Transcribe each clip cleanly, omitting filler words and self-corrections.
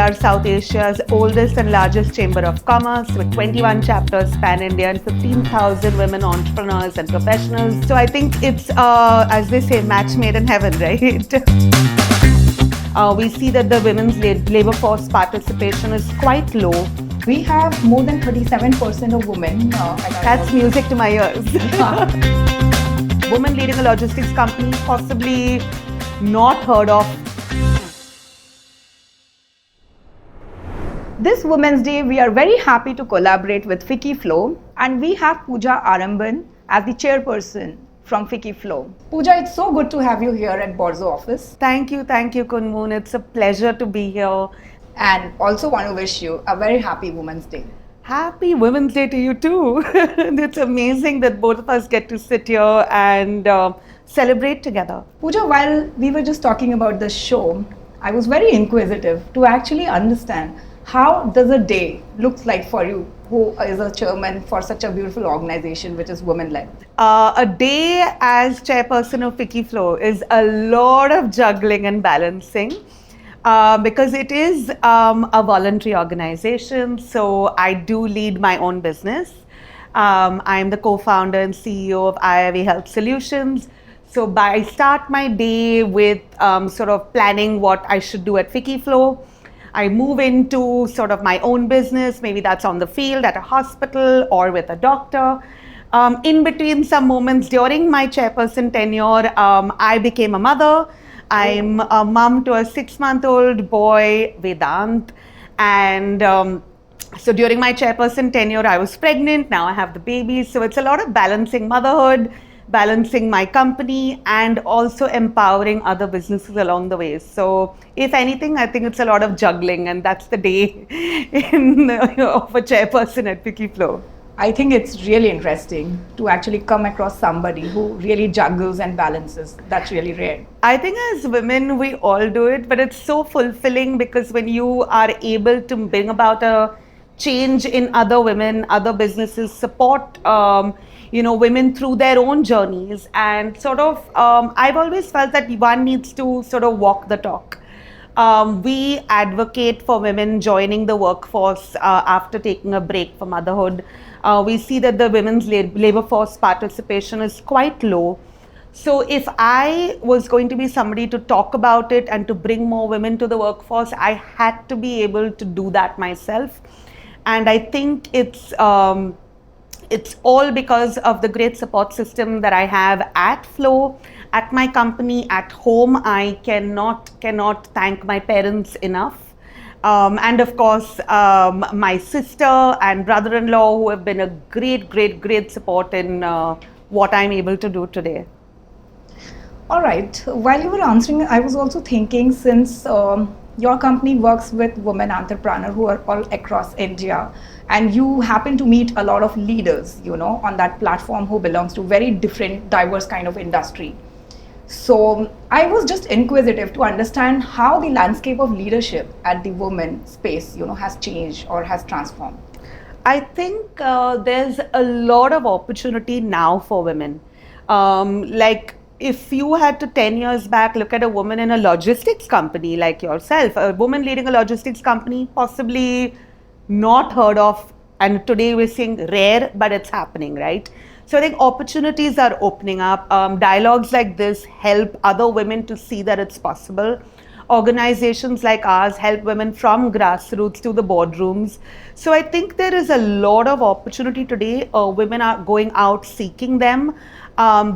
are South Asia's oldest and largest chamber of commerce with 21 chapters pan-India and 15,000 women entrepreneurs and professionals. So I think it's, as they say, match made in heaven, right? We see that the women's labor force participation is quite low. We have more than 37% of women. That's music to my ears. Woman leading a logistics company, possibly not heard of. This Women's Day, we are very happy to collaborate with FICCI FLO, and we have Pooja Aramban as the chairperson from FICCI FLO. Pooja, it's so good to have you here at Borzo office. Thank you, Kunmoon. It's a pleasure to be here. And also want to wish you a very happy Women's Day. Happy Women's Day to you too. It's amazing that both of us get to sit here and celebrate together. Pooja, while we were just talking about this show, I was very inquisitive to actually understand how does a day looks like for you, who is a chairman for such a beautiful organization which is women-led? A day as chairperson of FICCI FLO is a lot of juggling and balancing. Because it is a voluntary organization, so I do lead my own business. I'm the co-founder and CEO of IIV Health Solutions. So I start my day with sort of planning what I should do at FICCI FLO. I move into sort of my own business, maybe that's on the field at a hospital or with a doctor. In between some moments during my chairperson tenure, I became a mother. I'm a mom to a 6-month-old boy, Vedant, and so during my chairperson tenure, I was pregnant, now I have the baby, so it's a lot of balancing motherhood, balancing my company, and also empowering other businesses along the way. So if anything, I think it's a lot of juggling, and that's the day of a chairperson at FICCI FLO. I think it's really interesting to actually come across somebody who really juggles and balances. That's really rare. I think as women, we all do it, but it's so fulfilling because when you are able to bring about a change in other women, other businesses, support women through their own journeys, and sort of, I've always felt that one needs to sort of walk the talk. We advocate for women joining the workforce after taking a break for motherhood. We see that the women's labor force participation is quite low. So if I was going to be somebody to talk about it and to bring more women to the workforce, I had to be able to do that myself. And I think it's all because of the great support system that I have at FLO, at my company, at home. I cannot thank my parents enough. And of course, my sister and brother-in-law who have been a great support in what I'm able to do today. All right. While you were answering, I was also thinking, since your company works with women entrepreneurs who are all across India, and you happen to meet a lot of leaders, on that platform who belongs to very different, diverse kind of industry. So I was just inquisitive to understand how the landscape of leadership at the women space, has changed or has transformed. I think there's a lot of opportunity now for women. Like if you had to 10 years back look at a woman in a logistics company like yourself, a woman leading a logistics company, possibly not heard of, and today we're seeing rare, but it's happening, right? So I think opportunities are opening up. Dialogues like this help other women to see that it's possible. Organizations like ours help women from grassroots to the boardrooms. So I think there is a lot of opportunity today. Women are going out seeking them.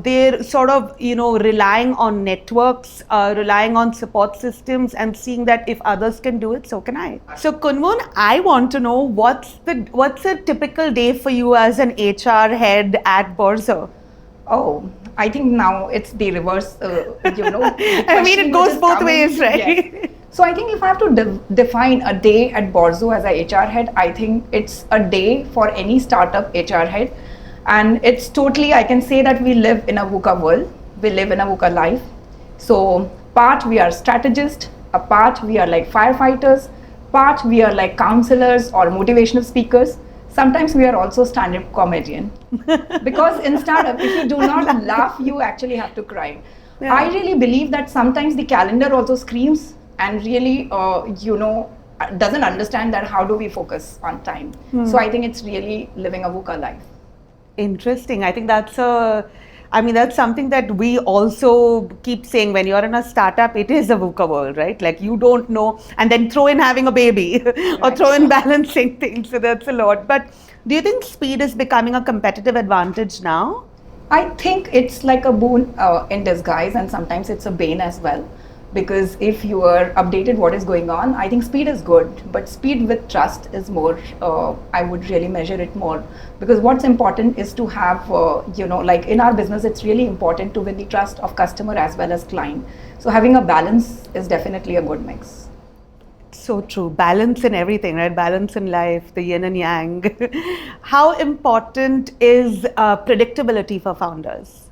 They're sort of, relying on networks, relying on support systems, and seeing that if others can do it, so can I. So Kunmoon, I want to know what's a typical day for you as an HR head at Borzo? Oh, I think now it's the reverse, I mean, it goes both ways, right? Yes. So I think if I have to define a day at Borzo as a HR head, I think it's a day for any startup HR head. And it's totally, I can say that we live in a VUCA world. We live in a VUCA life. So part we are strategists, a part we are like firefighters, part we are like counselors or motivational speakers. Sometimes we are also stand-up comedian. Because in startup, if you do not laugh, you actually have to cry. Yeah. I really believe that sometimes the calendar also screams and really, doesn't understand that how do we focus on time. So I think it's really living a VUCA life. Interesting. I think that's something that we also keep saying when you're in a startup, it is a VUCA world, right? Like you don't know, and then throw in having a baby or throw in balancing things. So that's a lot. But do you think speed is becoming a competitive advantage now? I think it's like a boon in disguise, and sometimes it's a bane as well. Because if you are updated what is going on, I think speed is good, but speed with trust is more, I would really measure it more. Because what's important is to have, like in our business, it's really important to win the trust of customer as well as client. So having a balance is definitely a good mix. So true. Balance in everything, right? Balance in life, the yin and yang. How important is predictability for founders?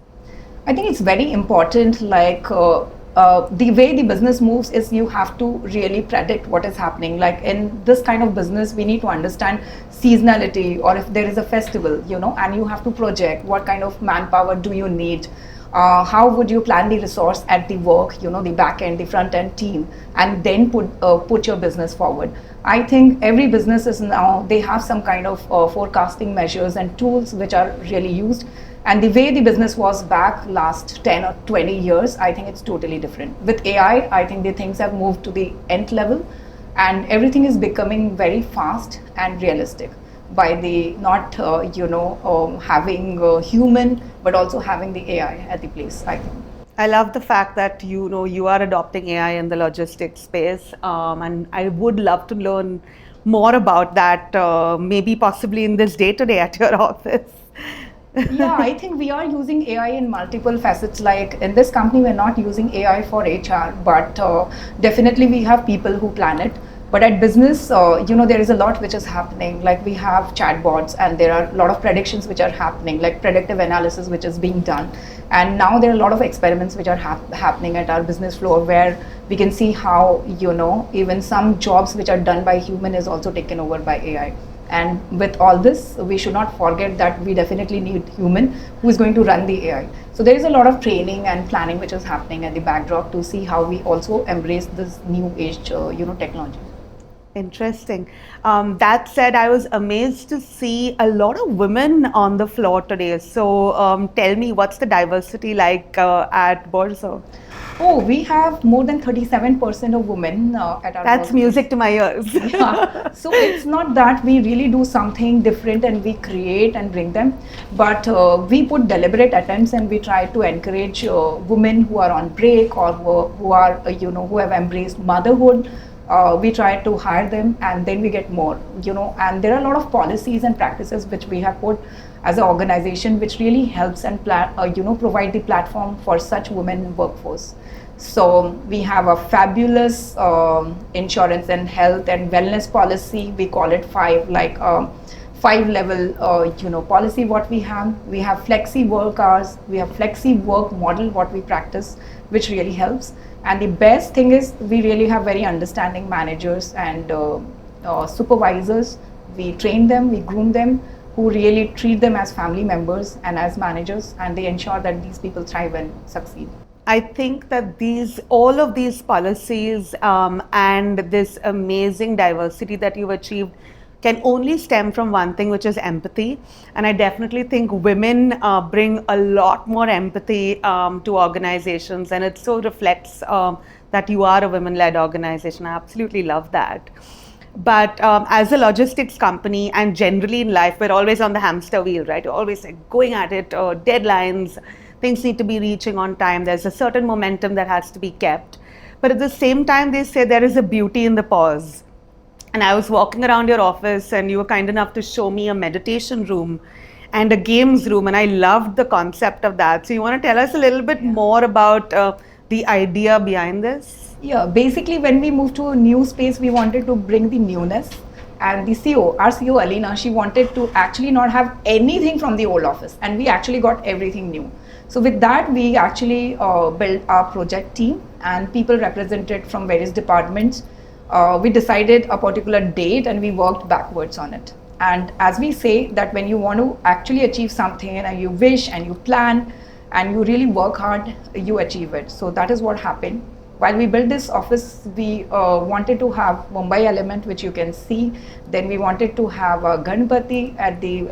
I think it's very important, like the way the business moves is you have to really predict what is happening. Like in this kind of business, we need to understand seasonality, or if there is a festival, and you have to project what kind of manpower do you need. How would you plan the resource at the work, the back end, the front end team, and then put your business forward. I think every business is now, they have some kind of forecasting measures and tools which are really used. And the way the business was back last 10 or 20 years, I think it's totally different. With AI, I think the things have moved to the nth level, and everything is becoming very fast and realistic by the not having human, but also having the AI at the place, I think. I love the fact that you are adopting AI in the logistics space, and I would love to learn more about that, maybe possibly in this day-to-day at your office. Yeah, I think we are using AI in multiple facets. Like in this company, we're not using AI for HR, but definitely we have people who plan it. But at business, there is a lot which is happening. Like we have chatbots, and there are a lot of predictions which are happening, like predictive analysis which is being done. And now there are a lot of experiments which are happening at our business floor, where we can see how, even some jobs which are done by human is also taken over by AI. And with all this, we should not forget that we definitely need human who is going to run the AI. So there is a lot of training and planning which is happening at the backdrop to see how we also embrace this new age, technology. Interesting. That said, I was amazed to see a lot of women on the floor today. So tell me, what's the diversity like at Borzo? Oh, we have more than 37% of women at our That's work. music to my ears. Yeah. So it's not that we really do something different and we create and bring them, but we put deliberate attempts, and we try to encourage women who are on break, or who are, who have embraced motherhood. We try to hire them, and then we get more, and there are a lot of policies and practices which we have put as an organization, which really helps and provide the platform for such women workforce. So we have a fabulous insurance and health and wellness policy. We call it five level policy. What we have flexi work hours, we have flexi work model what we practice, which really helps. And the best thing is we really have very understanding managers and supervisors. We train them, we groom them, who really treat them as family members and as managers, and they ensure that these people thrive and succeed. I think that all of these policies and this amazing diversity that you've achieved can only stem from one thing, which is empathy. And I definitely think women bring a lot more empathy to organizations, and it so reflects that you are a women-led organization. I absolutely love that. But as a logistics company, and generally in life, we're always on the hamster wheel, right? We're always like going at it, deadlines, things need to be reaching on time. There's a certain momentum that has to be kept. But at the same time, they say there is a beauty in the pause. And I was walking around your office, and you were kind enough to show me a meditation room and a games room, and I loved the concept of that. So you want to tell us a little bit more about the idea behind this? Yeah, basically when we moved to a new space, we wanted to bring the newness. And the CEO, our CEO Alina, she wanted to actually not have anything from the old office, and we actually got everything new. So with that, we actually built our project team, and people represented from various departments. We decided a particular date, and we worked backwards on it. And as we say that when you want to actually achieve something, and you wish and you plan and you really work hard, you achieve it. So that is what happened. While we built this office, we wanted to have Mumbai element, which you can see. Then we wanted to have a Ganpati at the.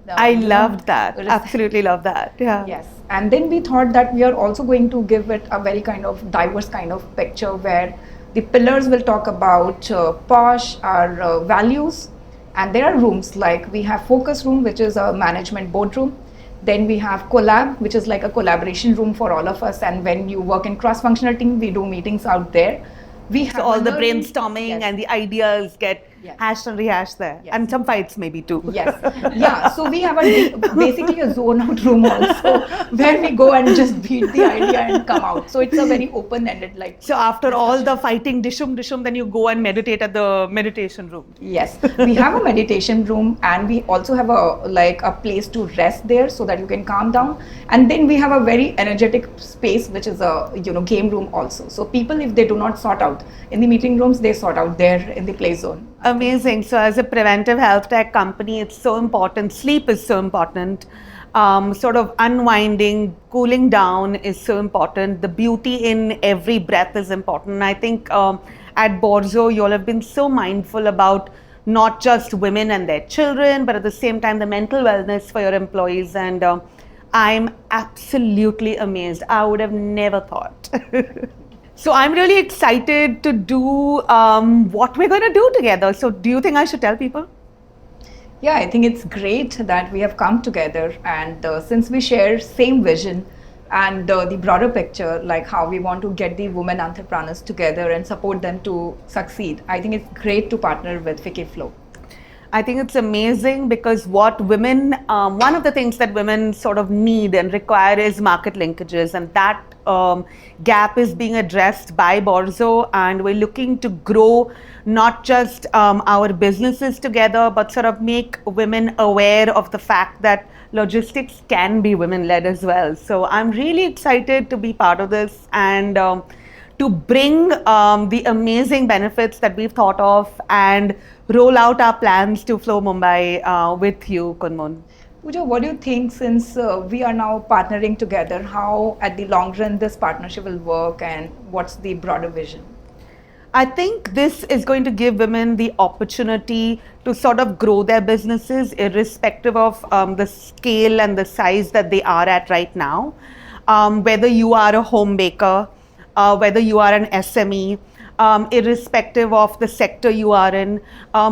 I loved that. Absolutely love that. Yeah. Yes. And then we thought that we are also going to give it a very kind of diverse kind of picture where the pillars will talk about posh, our values, and there are rooms like we have focus room, which is a management boardroom. Then we have collab, which is like a collaboration room for all of us. And when you work in cross-functional team, we do meetings out there. We have so all the brainstorming yes. and the ideas get Yes. hashed and rehashed there, Yes. and some fights maybe too. Yes, yeah. So we have basically a zone out room also where we go and just beat the idea and come out. So it's a very open-ended like. So after all the fighting dishum, then you go and meditate at the meditation room. Yes, we have a meditation room and we also have a place to rest there so that you can calm down. And then we have a very energetic space which is a game room also. So people, if they do not sort out in the meeting rooms, they sort out there in the play zone. Amazing. So as a preventive health tech company, it's so important. Sleep is so important. Sort of unwinding, cooling down is so important. The beauty in every breath is important. I think at Borzo, you all have been so mindful about not just women and their children, but at the same time, the mental wellness for your employees. And I'm absolutely amazed. I would have never thought. So I'm really excited to do what we're going to do together. So do you think I should tell people? Yeah, I think it's great that we have come together, and since we share same vision and the broader picture, like how we want to get the women entrepreneurs together and support them to succeed, I think it's great to partner with FICCI FLO. I think it's amazing because what women, one of the things that women sort of need and require is market linkages, and that gap is being addressed by Borzo, and we're looking to grow not just our businesses together, but sort of make women aware of the fact that logistics can be women-led as well. So I'm really excited to be part of this and to bring the amazing benefits that we've thought of and roll out our plans to Flow Mumbai with you, Kunmun. Pooja, what do you think, since we are now partnering together, how at the long run this partnership will work and what's the broader vision? I think this is going to give women the opportunity to sort of grow their businesses irrespective of the scale and the size that they are at right now. Whether you are a home baker, whether you are an SME, irrespective of the sector you are in,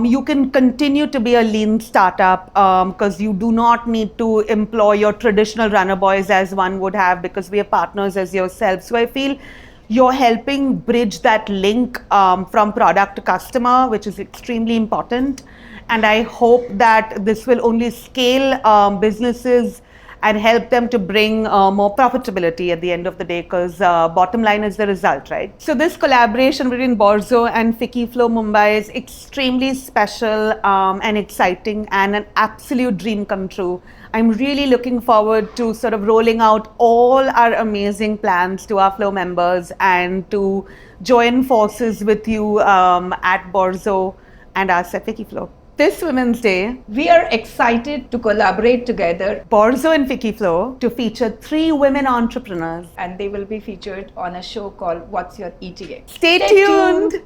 you can continue to be a lean startup because you do not need to employ your traditional runner boys as one would have, because we are partners as yourself. So I feel you're helping bridge that link from product to customer, which is extremely important. And I hope that this will only scale businesses and help them to bring more profitability at the end of the day, because bottom line is the result, right? So this collaboration between Borzo and FICCI FLO Mumbai is extremely special and exciting and an absolute dream come true. I'm really looking forward to sort of rolling out all our amazing plans to our Flow members and to join forces with you at Borzo and us at FICCI FLO. This Women's Day, we are excited to collaborate together, Borzo and FICCI FLO, to feature 3 women entrepreneurs. And they will be featured on a show called What's Your ETA? Stay tuned.